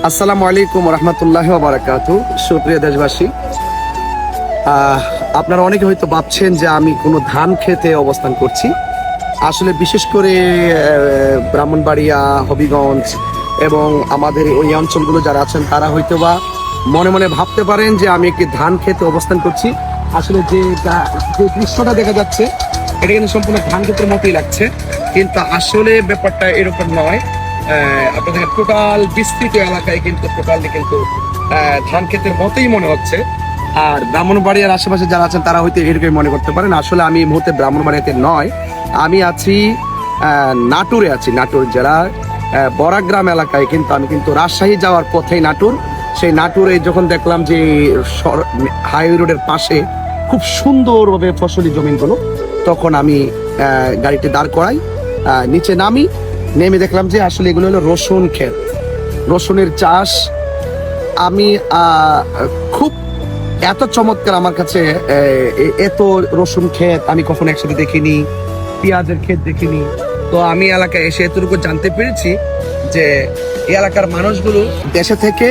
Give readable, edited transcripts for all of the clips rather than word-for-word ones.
আসসালামু আলাইকুম রহমতুল্লাহি ওয়া বারাকাতুহু। সুপ্রিয় দেশবাসী, আপনারা অনেকে হয়তো ভাবছেন যে আমি কোনো ধান খেতে অবস্থান করছি। আসলে বিশেষ করে ব্রাহ্মণবাড়িয়া, হবিগঞ্জ এবং আমাদের ওই অঞ্চলগুলো যারা আছেন তারা হয়তো বা মনে মনে ভাবতে পারেন যে আমি একটি ধান খেতে অবস্থান করছি। আসলে যে দৃশ্যটা দেখা যাচ্ছে এটা কিন্তু সম্পূর্ণ ধান ক্ষেতের মতোই লাগছে, কিন্তু আসলে ব্যাপারটা এরকম নয়। আপনাদের টোটাল বিস্তৃত এলাকায় কিন্তু টোটালি কিন্তু ধান ক্ষেতের মতোই মনে হচ্ছে। আর ব্রাহ্মণবাড়িয়ার আশেপাশে যারা আছেন তারা হয়তো এরকমই মনে করতে পারেন। আসলে আমি এই মুহূর্তে ব্রাহ্মণবাড়িয়াতে নয়, আমি আছি নাটোরে আছি। নাটোর জেলার বরাগ্রাম এলাকায়, কিন্তু আমি কিন্তু রাজশাহী যাওয়ার পথেই নাটোর। সেই নাটোরে যখন দেখলাম যে হাইওয়ে রোডের পাশে খুব সুন্দরভাবে ফসলি জমিনগুলো, তখন আমি গাড়িটি দাঁড় করাই, নিচে নামি, নেমে দেখলাম যে আসলে এগুলো হলো রসুন ক্ষেত, রসুনের চাষ। আমি খুব এত চমৎকার আমার কাছে, এত রসুন ক্ষেত আমি কখনো একসাথে দেখিনি, পেঁয়াজের ক্ষেত দেখিনি। তো আমি এলাকায় এসে এতটুকু জানতে পেরেছি যে এই এলাকার মানুষগুলো দেশে থেকে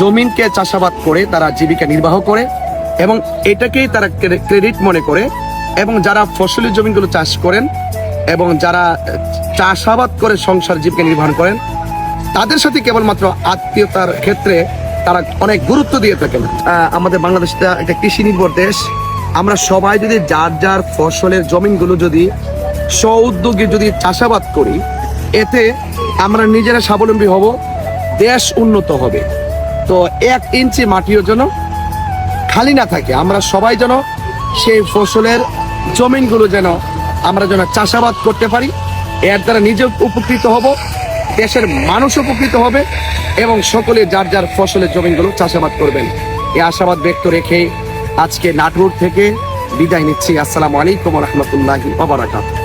জমিনকে চাষাবাদ করে তারা জীবিকা নির্বাহ করে এবং এটাকেই তারা ক্রেডিট মনে করে। এবং যারা ফসলি জমিগুলো চাষ করেন এবং যারা চাষাবাদ করে সংসার জীবিকা নির্বাহ করেন, তাদের সাথে কেবলমাত্র আত্মীয়তার ক্ষেত্রে তারা অনেক গুরুত্ব দিয়ে থাকেন। আমাদের বাংলাদেশটা একটা কৃষি নির্ভর দেশ। আমরা সবাই যদি যার যার ফসলের জমিনগুলো যদি স্ব-উদ্যোগে যদি চাষাবাদ করি, এতে আমরা নিজেরা স্বাবলম্বী হব, দেশ উন্নত হবে। তো 1 ইঞ্চি মাটিও যেন খালি না থাকে, আমরা সবাই যেন সেই ফসলের জমিনগুলো যেন আমরা যেন চাষাবাদ করতে পারি। এর দ্বারা নিজে উপকৃত হব, দেশের মানুষ উপকৃত হবে এবং সকলে যার যার ফসলের জমিনগুলো চাষাবাদ করবেন। এই আশাবাদ ব্যক্ত রেখে আজকে নাটোর থেকে বিদায় নিচ্ছি। আসসালামু আলাইকুম রহমতুল্লাহি ওয়া বারাকাতুহু।